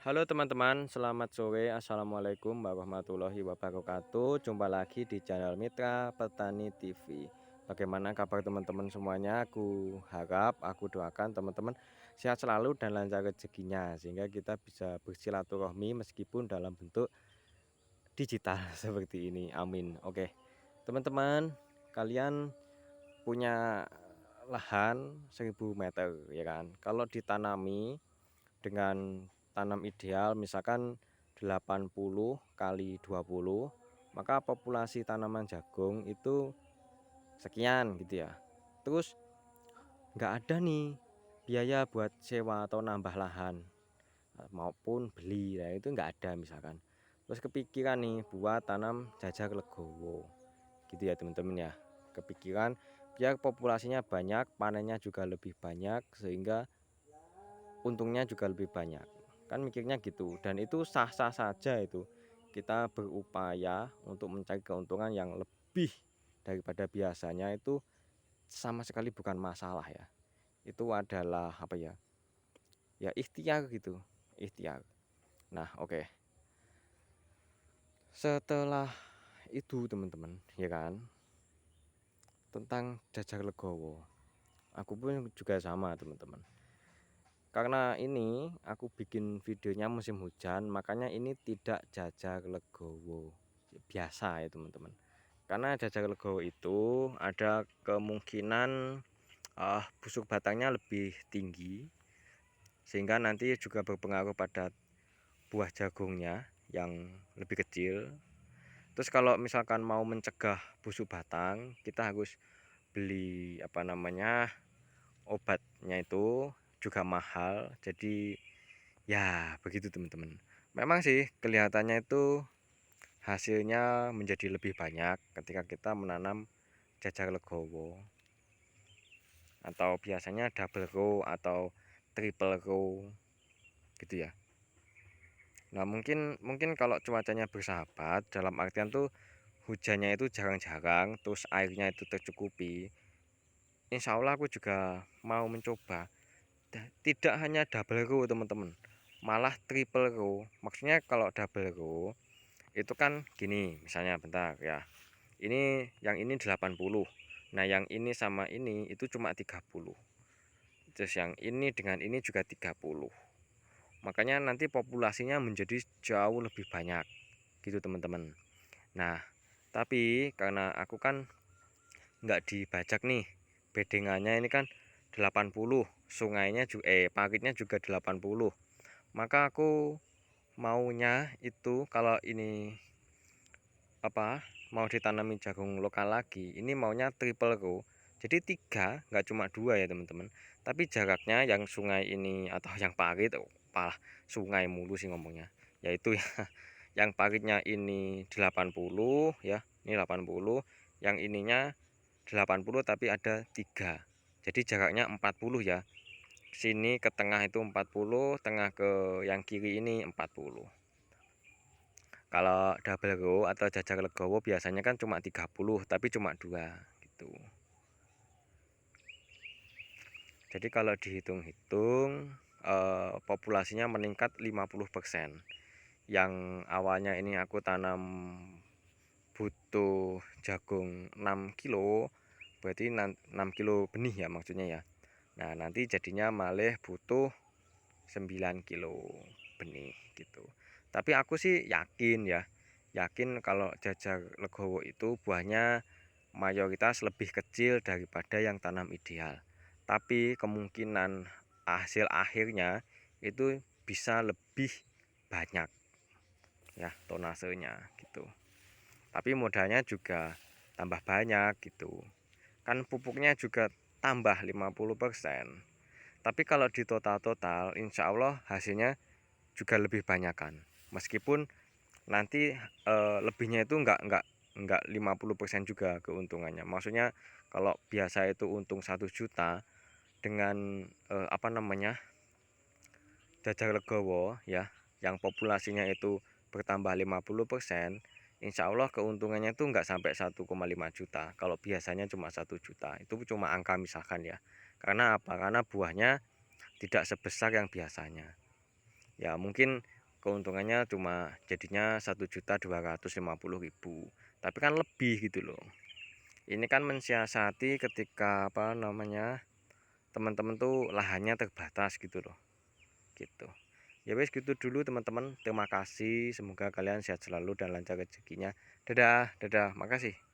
Halo teman-teman, selamat sore. Assalamualaikum warahmatullahi wabarakatuh. Jumpa lagi di channel Mitra Petani TV. Bagaimana kabar teman-teman semuanya? Aku doakan teman-teman sehat selalu dan lancar rezekinya, sehingga kita bisa bersilaturahmi meskipun dalam bentuk digital seperti ini. Amin. Oke, teman-teman, kalian punya lahan 1000 meter, ya kan? Kalau ditanami dengan tanam ideal misalkan 80 kali 20, maka populasi tanaman jagung itu sekian gitu ya. Terus nggak ada nih biaya buat sewa atau nambah lahan maupun beli, nah itu nggak ada misalkan. Terus kepikiran nih buat tanam jajar legowo gitu ya teman-teman ya. Kepikiran biar populasinya banyak, panennya juga lebih banyak, sehingga untungnya juga lebih banyak, kan mikirnya gitu. Dan itu sah-sah saja, itu kita berupaya untuk mencari keuntungan yang lebih daripada biasanya, itu sama sekali bukan masalah ya. Itu adalah apa ya, ya ikhtiar gitu, ikhtiar. Nah oke, setelah itu teman-teman ya kan, tentang jajar legowo aku pun juga sama teman-teman. Karena ini aku bikin videonya musim hujan, makanya ini tidak jajar legowo biasa ya teman-teman. Karena jajar legowo itu ada kemungkinan busuk batangnya lebih tinggi, sehingga nanti juga berpengaruh pada buah jagungnya yang lebih kecil. Terus kalau misalkan mau mencegah busuk batang, kita harus beli obatnya, itu juga mahal. Jadi ya begitu teman-teman. Memang sih kelihatannya itu hasilnya menjadi lebih banyak ketika kita menanam jajar legowo, atau biasanya double row atau triple row gitu ya. Nah mungkin kalau cuacanya bersahabat, dalam artian tuh hujannya itu jarang-jarang, terus airnya itu tercukupi, insya Allah aku juga mau mencoba tidak hanya double row teman-teman, malah triple row. Maksudnya kalau double row itu kan gini, misalnya bentar ya, ini yang ini 80, nah yang ini sama ini itu cuma 30, terus yang ini dengan ini juga 30, makanya nanti populasinya menjadi jauh lebih banyak gitu teman-teman. Nah tapi karena aku kan nggak dibajak nih, bedengannya ini kan 80, sungainya juga paritnya juga 80, maka aku maunya itu kalau ini mau ditanami jagung lokal lagi, ini maunya triple row. Jadi tiga, nggak cuma dua ya teman-teman, tapi jaraknya yang sungai ini atau yang parit, palah sungai mulu sih ngomongnya, yaitu ya yang paritnya ini 80 ya, ini 80, yang ininya 80 tapi ada tiga, jadi jaraknya 40 ya. Sini ke tengah itu 40, tengah ke yang kiri ini 40. Kalau double row atau jajar legowo biasanya kan cuma 30, tapi cuma dua gitu. Jadi kalau dihitung-hitung populasinya meningkat 50%. Yang awalnya ini aku tanam butuh jagung 6 kilo, berarti 6 kilo benih ya maksudnya ya. Nah nanti jadinya malah butuh 9 kilo benih gitu. Tapi aku sih yakin ya, yakin kalau jajar legowo itu buahnya mayoritas lebih kecil daripada yang tanam ideal. Tapi kemungkinan hasil akhirnya itu bisa lebih banyak ya tonasenya gitu. Tapi modalnya juga tambah banyak gitu. Kan pupuknya juga tambah 50%. Tapi kalau di total insya Allah hasilnya juga lebih banyak kan. Meskipun nanti lebihnya itu enggak 50% juga keuntungannya. Maksudnya kalau biasa itu untung 1 juta, dengan jajar legowo ya, yang populasinya itu bertambah 50%, insya Allah keuntungannya itu enggak sampai 1,5 juta. Kalau biasanya cuma 1 juta, itu cuma angka misalkan ya. Karena apa? Karena buahnya tidak sebesar yang biasanya. Ya mungkin keuntungannya cuma jadinya 1.250.000, tapi kan lebih gitu loh. Ini kan mensiasati ketika teman-teman tuh lahannya terbatas gitu loh, gitu. Ya wes gitu dulu teman-teman, terima kasih, semoga kalian sehat selalu dan lancar rezekinya. Dadah dadah, makasih.